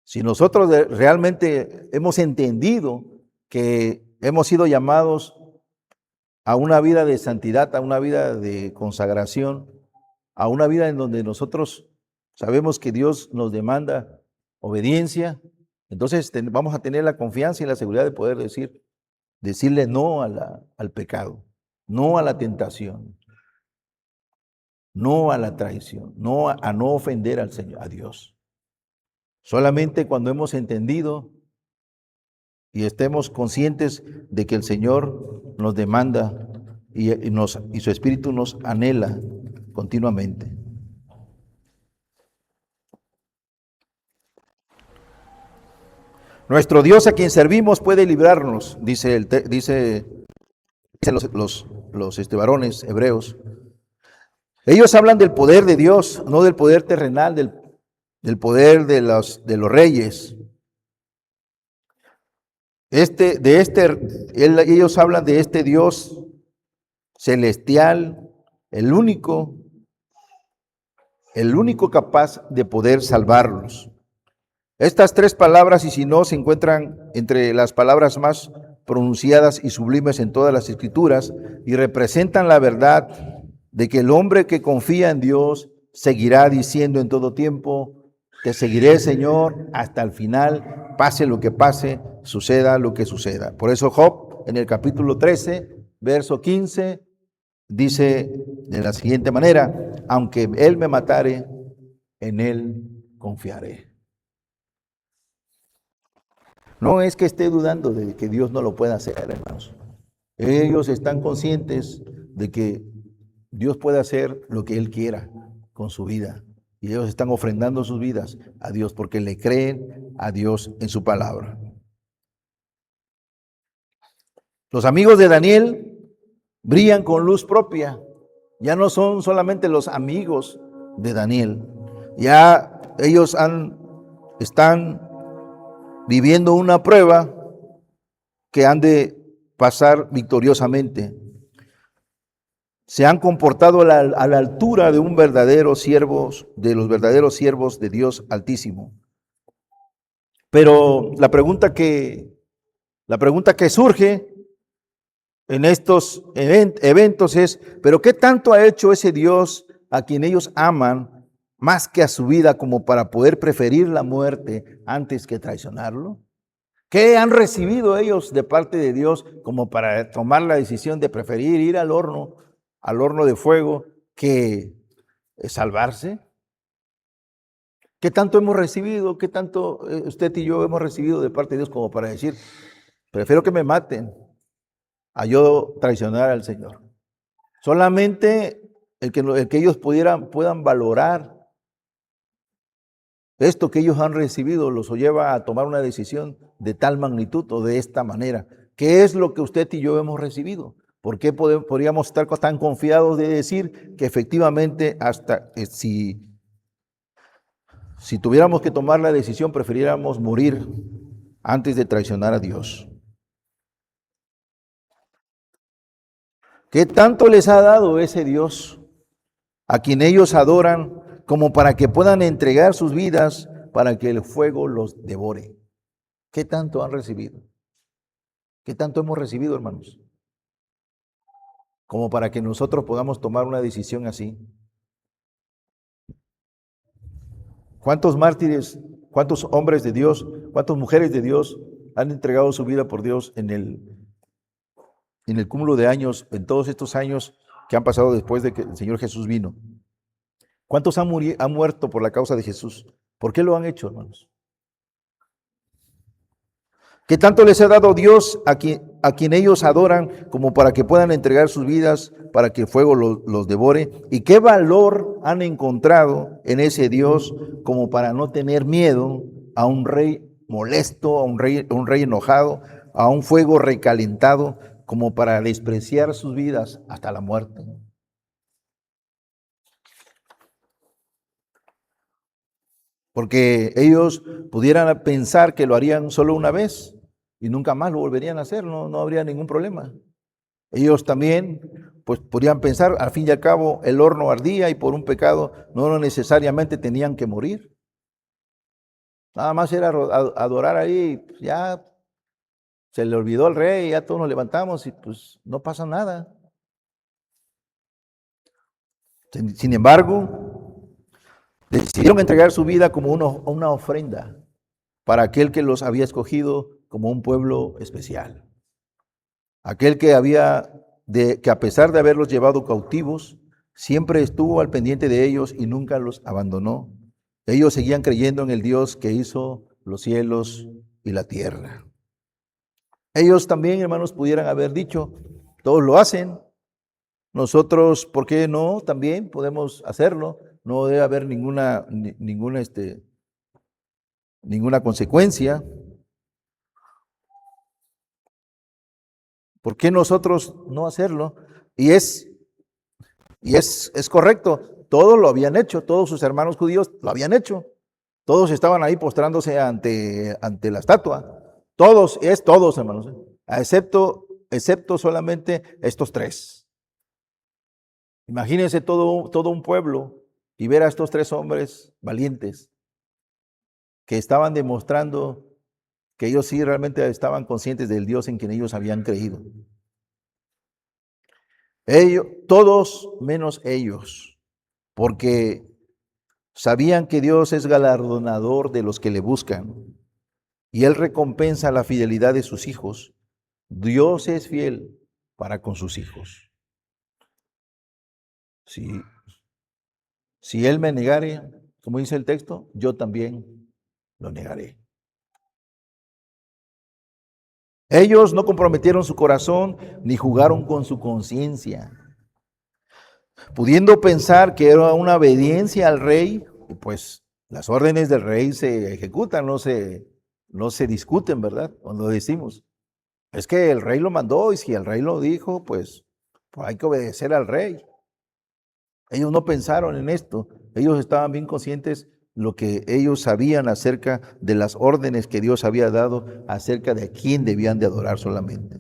Si nosotros realmente hemos entendido que hemos sido llamados a una vida de santidad, a una vida de consagración, a una vida en donde nosotros sabemos que Dios nos demanda obediencia, entonces vamos a tener la confianza y la seguridad de poder decirle no al pecado, no a la tentación, no a la traición, no a no ofender al Señor, a Dios. Solamente cuando hemos entendido y estemos conscientes de que el Señor nos demanda y su Espíritu nos anhela continuamente. Nuestro Dios a quien servimos puede librarnos, dice los varones hebreos. Ellos hablan del poder de Dios, no del poder terrenal, del poder de los reyes. Ellos hablan de este Dios celestial, el único capaz de poder salvarlos. Estas tres palabras, y si no, se encuentran entre las palabras más pronunciadas y sublimes en todas las escrituras y representan la verdad de que el hombre que confía en Dios seguirá diciendo en todo tiempo: te seguiré, Señor, hasta el final, pase lo que pase, suceda lo que suceda. Por eso Job, en el capítulo 13, verso 15, dice de la siguiente manera: aunque él me matare, en él confiaré. No es que esté dudando de que Dios no lo pueda hacer, hermanos. Ellos están conscientes de que Dios puede hacer lo que Él quiera con su vida. Y ellos están ofrendando sus vidas a Dios porque le creen a Dios en su palabra. Los amigos de Daniel brillan con luz propia. Ya no son solamente los amigos de Daniel. Ya ellos están viviendo una prueba que han de pasar victoriosamente. Se han comportado a la altura de un verdadero siervo, de los verdaderos siervos de Dios Altísimo. Pero la pregunta que surge en estos eventos es: ¿pero qué tanto ha hecho ese Dios a quien ellos aman más que a su vida como para poder preferir la muerte antes que traicionarlo? ¿Qué han recibido ellos de parte de Dios como para tomar la decisión de preferir ir al horno de fuego, que salvarse? ¿Qué tanto hemos recibido? ¿Qué tanto usted y yo hemos recibido de parte de Dios como para decir: prefiero que me maten a yo traicionar al Señor? Solamente el que ellos puedan valorar esto que ellos han recibido los lleva a tomar una decisión de tal magnitud o de esta manera. ¿Qué es lo que usted y yo hemos recibido? ¿Por qué podríamos estar tan confiados de decir que efectivamente hasta si tuviéramos que tomar la decisión preferiríamos morir antes de traicionar a Dios? ¿Qué tanto les ha dado ese Dios a quien ellos adoran como para que puedan entregar sus vidas para que el fuego los devore? ¿Qué tanto han recibido? ¿Qué tanto hemos recibido, hermanos? Como para que nosotros podamos tomar una decisión así. ¿Cuántos mártires, cuántos hombres de Dios, cuántas mujeres de Dios han entregado su vida por Dios en el cúmulo de años, en todos estos años que han pasado después de que el Señor Jesús vino? ¿Cuántos han muerto por la causa de Jesús? ¿Por qué lo han hecho, hermanos? ¿Qué tanto les ha dado Dios a quien ellos adoran como para que puedan entregar sus vidas para que el fuego los devore? ¿Y qué valor han encontrado en ese Dios como para no tener miedo a un rey molesto, a un rey enojado, a un fuego recalentado, como para despreciar sus vidas hasta la muerte? Porque ellos pudieran pensar que lo harían solo una vez y nunca más lo volverían a hacer, no habría ningún problema. Ellos también pues podrían pensar, al fin y al cabo el horno ardía y por un pecado no necesariamente tenían que morir. Nada más era adorar ahí, pues ya se le olvidó al rey, ya todos nos levantamos y pues no pasa nada. Sin embargo, decidieron entregar su vida como una ofrenda para aquel que los había escogido como un pueblo especial. Aquel que a pesar de haberlos llevado cautivos, siempre estuvo al pendiente de ellos y nunca los abandonó. Ellos seguían creyendo en el Dios que hizo los cielos y la tierra. Ellos también, hermanos, pudieran haber dicho: todos lo hacen, nosotros, ¿por qué no? También podemos hacerlo. No debe haber ninguna consecuencia. ¿Por qué nosotros no hacerlo? Y es correcto, todos lo habían hecho, todos sus hermanos judíos lo habían hecho. Todos estaban ahí postrándose ante la estatua. Todos, hermanos, excepto solamente estos tres. Imagínense todo un pueblo y ver a estos tres hombres valientes que estaban demostrando que ellos sí realmente estaban conscientes del Dios en quien ellos habían creído. Ellos, todos menos ellos, porque sabían que Dios es galardonador de los que le buscan y Él recompensa la fidelidad de sus hijos. Dios es fiel para con sus hijos. Si Él me negare, como dice el texto, yo también lo negaré. Ellos no comprometieron su corazón ni jugaron con su conciencia, pudiendo pensar que era una obediencia al rey, y pues las órdenes del rey se ejecutan, no se discuten, ¿verdad? Cuando decimos, es que el rey lo mandó y si el rey lo dijo, pues hay que obedecer al rey. Ellos no pensaron en esto, ellos estaban bien conscientes lo que ellos sabían acerca de las órdenes que Dios había dado acerca de a quién debían de adorar solamente.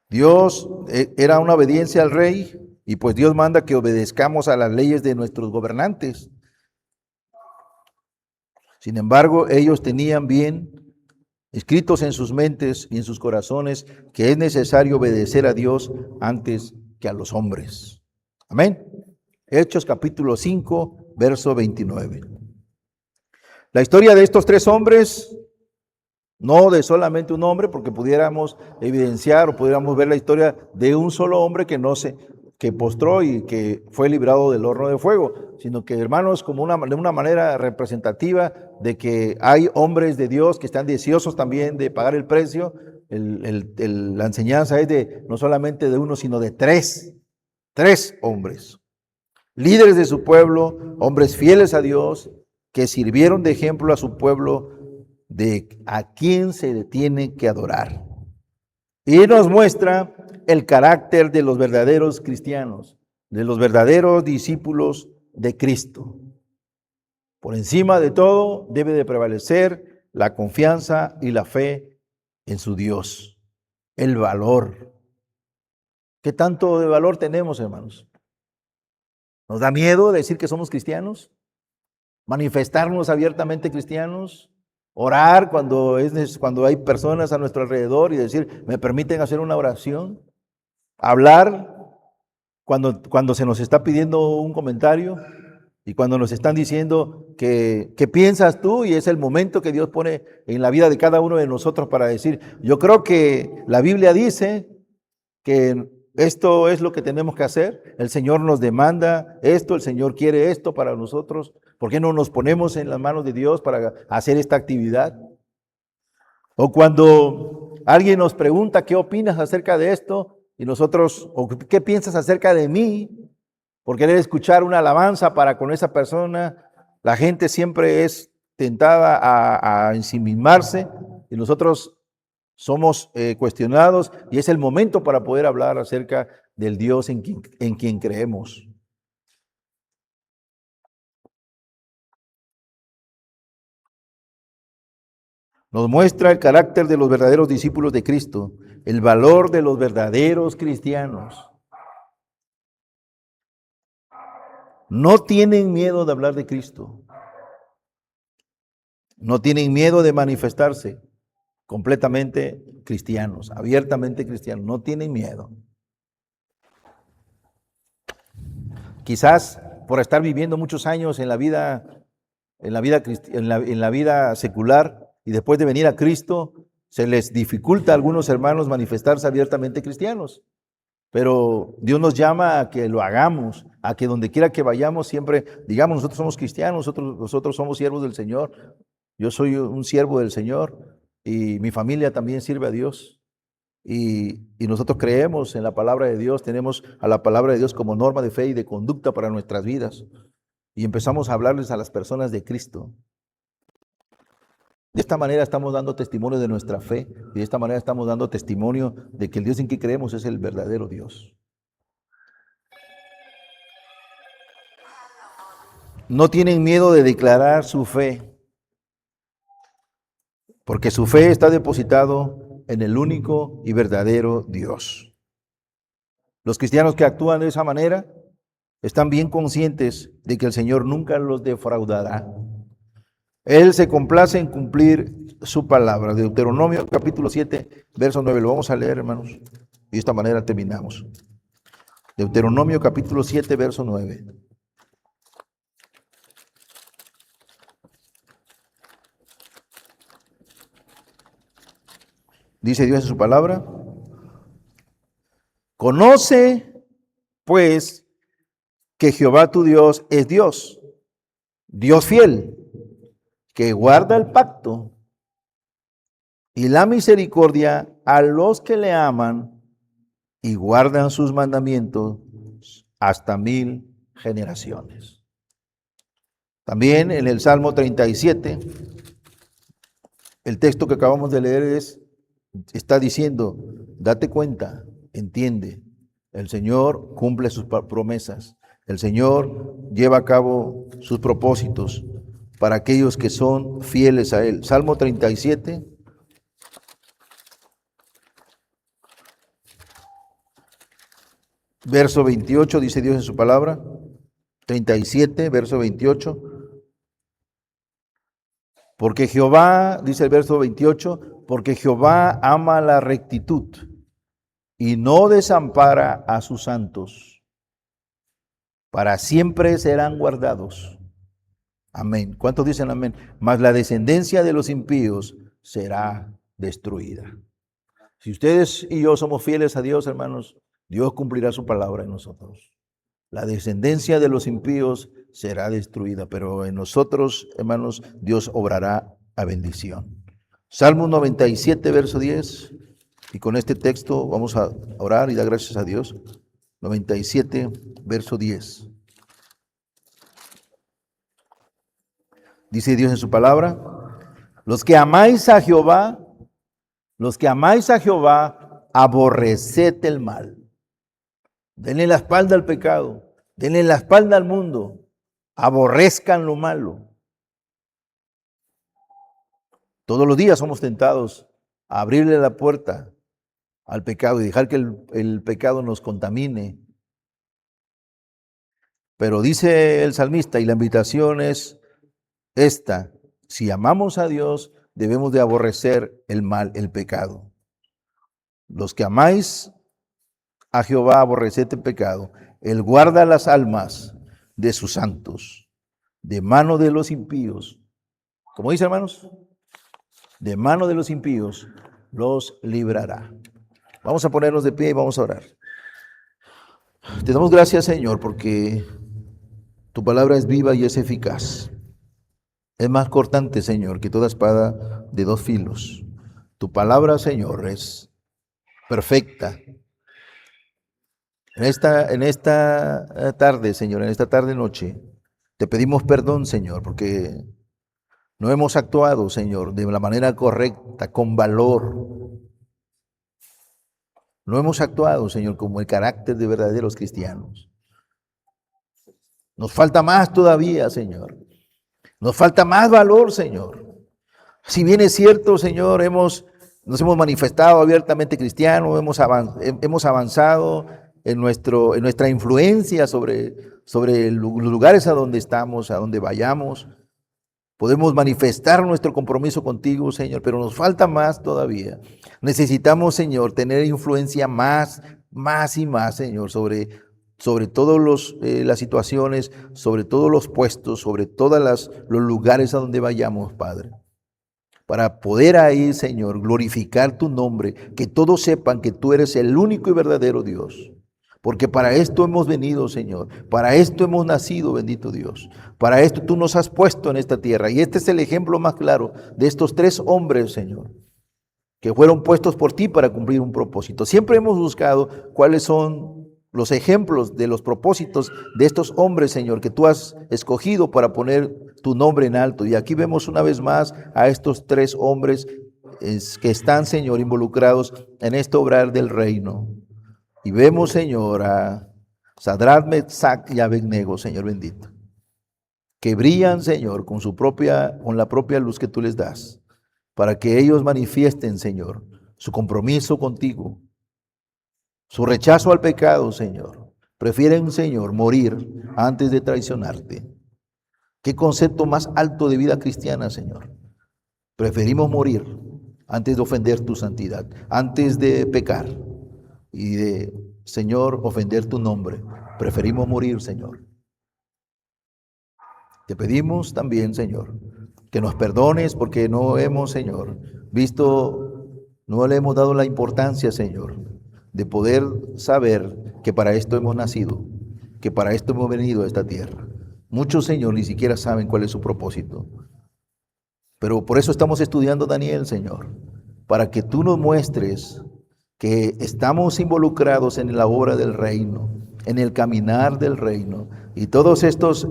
Dios era una obediencia al rey y pues Dios manda que obedezcamos a las leyes de nuestros gobernantes. Sin embargo, ellos tenían bien escritos en sus mentes y en sus corazones que es necesario obedecer a Dios antes que a los hombres. Amén. Hechos capítulo 5, verso 29. La historia de estos tres hombres, no de solamente un hombre, porque pudiéramos evidenciar o pudiéramos ver la historia de un solo hombre que postró y que fue librado del horno de fuego, sino que, hermanos, como de una manera representativa de que hay hombres de Dios que están deseosos también de pagar el precio. La enseñanza es de no solamente de uno, sino de tres hombres, líderes de su pueblo, hombres fieles a Dios, que sirvieron de ejemplo a su pueblo de a quién se le tiene que adorar. Y nos muestra el carácter de los verdaderos cristianos, de los verdaderos discípulos de Cristo. Por encima de todo debe de prevalecer la confianza y la fe en su Dios, el valor. ¿Qué tanto de valor tenemos, hermanos? ¿Nos da miedo decir que somos cristianos? ¿Manifestarnos abiertamente cristianos? ¿Orar cuando hay personas a nuestro alrededor y decir, ¿me permiten hacer una oración? ¿Hablar cuando se nos está pidiendo un comentario? Y cuando nos están diciendo ¿qué piensas tú? Y es el momento que Dios pone en la vida de cada uno de nosotros para decir, yo creo que la Biblia dice que esto es lo que tenemos que hacer. El Señor nos demanda esto, el Señor quiere esto para nosotros. ¿Por qué no nos ponemos en las manos de Dios para hacer esta actividad? O cuando alguien nos pregunta qué opinas acerca de esto y nosotros, o qué piensas acerca de mí, por querer escuchar una alabanza para con esa persona, la gente siempre es tentada a ensimismarse y nosotros somos cuestionados y es el momento para poder hablar acerca del Dios en quien creemos. Nos muestra el carácter de los verdaderos discípulos de Cristo, el valor de los verdaderos cristianos. No tienen miedo de hablar de Cristo. No tienen miedo de manifestarse completamente cristianos, abiertamente cristianos. No tienen miedo. Quizás por estar viviendo muchos años en la vida secular y después de venir a Cristo, se les dificulta a algunos hermanos manifestarse abiertamente cristianos. Pero Dios nos llama a que lo hagamos, a que donde quiera que vayamos siempre digamos, nosotros somos cristianos, nosotros somos siervos del Señor. Yo soy un siervo del Señor y mi familia también sirve a Dios. Y nosotros creemos en la palabra de Dios, tenemos a la palabra de Dios como norma de fe y de conducta para nuestras vidas. Y empezamos a hablarles a las personas de Cristo. De esta manera estamos dando testimonio de nuestra fe y de esta manera estamos dando testimonio de que el Dios en que creemos es el verdadero Dios. No tienen miedo de declarar su fe, porque su fe está depositado en el único y verdadero Dios. Los cristianos que actúan de esa manera están bien conscientes de que el Señor nunca los defraudará. Él se complace en cumplir su palabra. Deuteronomio capítulo 7, verso 9. Lo vamos a leer, hermanos. Y de esta manera terminamos. Deuteronomio capítulo 7, verso 9. Dice Dios en su palabra: conoce, pues, que Jehová tu Dios es Dios, Dios fiel, que guarda el pacto y la misericordia a los que le aman y guardan sus mandamientos hasta 1000 generaciones. También en el Salmo 37, el texto que acabamos de leer está diciendo: date cuenta, entiende, el Señor cumple sus promesas, el Señor lleva a cabo sus propósitos para aquellos que son fieles a Él. Salmo 37, verso 28, dice Dios en su palabra. 37, verso 28. Porque Jehová, dice el verso 28, porque Jehová ama la rectitud y no desampara a sus santos. Para siempre serán guardados. Amén. ¿Cuántos dicen amén? Mas la descendencia de los impíos será destruida. Si ustedes y yo somos fieles a Dios, hermanos, Dios cumplirá su palabra en nosotros. La descendencia de los impíos será destruida, pero en nosotros, hermanos, Dios obrará a bendición. Salmo 97, verso 10. Y con este texto vamos a orar y dar gracias a Dios. 97, verso 10. Dice Dios en su palabra: los que amáis a Jehová, aborreced el mal. Denle la espalda al pecado, denle la espalda al mundo, aborrezcan lo malo. Todos los días somos tentados a abrirle la puerta al pecado y dejar que el pecado nos contamine. Pero dice el salmista, y la invitación es esta: si amamos a Dios, debemos de aborrecer el mal, el pecado. Los que amáis a Jehová, aborreced el pecado. Él guarda las almas de sus santos, de mano de los impíos. ¿Cómo dice, hermanos? De mano de los impíos los librará. Vamos a ponernos de pie y vamos a orar. Te damos gracias, Señor, porque tu palabra es viva y es eficaz. Es más cortante, Señor, que toda espada de dos filos. Tu palabra, Señor, es perfecta. En esta tarde, Señor, en esta tarde-noche, te pedimos perdón, Señor, porque no hemos actuado, Señor, de la manera correcta, con valor. No hemos actuado, Señor, como el carácter de verdaderos cristianos. Nos falta más todavía, Señor. Nos falta más valor, Señor. Si bien es cierto, Señor, nos hemos manifestado abiertamente cristianos, hemos avanzado en nuestra influencia sobre los lugares a donde estamos, a donde vayamos. Podemos manifestar nuestro compromiso contigo, Señor, pero nos falta más todavía. Necesitamos, Señor, tener influencia más y más, Señor, sobre todas las situaciones, sobre todos los puestos, sobre todos los lugares a donde vayamos, Padre. Para poder ahí, Señor, glorificar tu nombre, que todos sepan que tú eres el único y verdadero Dios. Porque para esto hemos venido, Señor. Para esto hemos nacido, bendito Dios. Para esto tú nos has puesto en esta tierra. Y este es el ejemplo más claro de estos 3 hombres, Señor, que fueron puestos por ti para cumplir un propósito. Siempre hemos buscado cuáles son los ejemplos de los propósitos de estos hombres, Señor, que tú has escogido para poner tu nombre en alto. Y aquí vemos una vez más a estos 3 hombres que están, Señor, involucrados en este obrar del reino. Y vemos, Señor, a Sadrach, Mesach y Abednego, Señor bendito, que brillan, Señor, con la propia luz que tú les das, para que ellos manifiesten, Señor, su compromiso contigo, su rechazo al pecado, Señor. Prefieren, Señor, morir antes de traicionarte. ¿Qué concepto más alto de vida cristiana, Señor? Preferimos morir antes de ofender tu santidad, antes de pecar y de, Señor, ofender tu nombre. Preferimos morir, Señor. Te pedimos también, Señor, que nos perdones porque no hemos, Señor, no le hemos dado la importancia, Señor, de poder saber que para esto hemos nacido, que para esto hemos venido a esta tierra. Muchos, Señor, ni siquiera saben cuál es su propósito. Pero por eso estamos estudiando Daniel, Señor, para que tú nos muestres que estamos involucrados en la obra del reino, en el caminar del reino. Y todos estos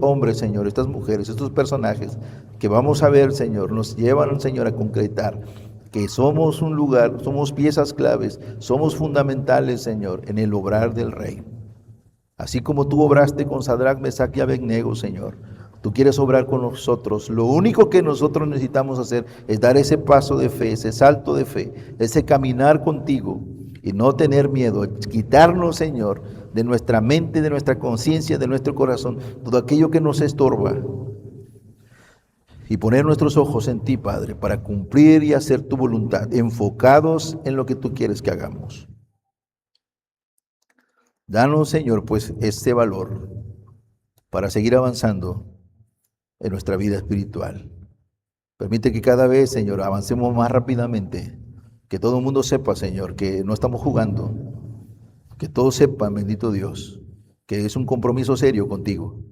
hombres, Señor, estas mujeres, estos personajes que vamos a ver, Señor, nos llevan, Señor, a concretar que somos un lugar, somos piezas claves, somos fundamentales, Señor, en el obrar del reino. Así como tú obraste con Sadrach, Mesach y Abednego, Señor, tú quieres obrar con nosotros. Lo único que nosotros necesitamos hacer es dar ese paso de fe, ese salto de fe, ese caminar contigo y no tener miedo, quitarnos, Señor, de nuestra mente, de nuestra conciencia, de nuestro corazón, todo aquello que nos estorba y poner nuestros ojos en ti, Padre, para cumplir y hacer tu voluntad, enfocados en lo que tú quieres que hagamos. Danos, Señor, pues este valor para seguir avanzando en nuestra vida espiritual. Permite que cada vez, Señor, avancemos más rápidamente, que todo el mundo sepa, Señor, que no estamos jugando, que todos sepan, bendito Dios, que es un compromiso serio contigo,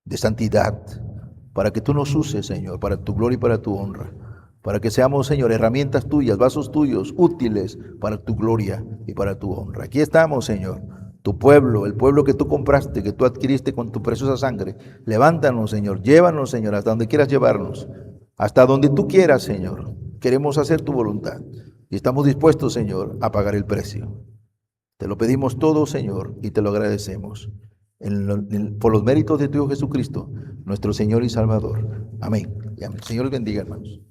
de santidad, para que tú nos uses, Señor, para tu gloria y para tu honra, para que seamos, Señor, herramientas tuyas, vasos tuyos, útiles para tu gloria y para tu honra. Aquí estamos, Señor, tu pueblo, el pueblo que tú compraste, que tú adquiriste con tu preciosa sangre. Levántanos, Señor, llévanos, Señor, hasta donde quieras llevarnos, hasta donde tú quieras, Señor. Queremos hacer tu voluntad y estamos dispuestos, Señor, a pagar el precio. Te lo pedimos todo, Señor, y te lo agradecemos. Por los méritos de tu Hijo Jesucristo, nuestro Señor y Salvador. Amén. Y amén. Señor les bendiga, hermanos.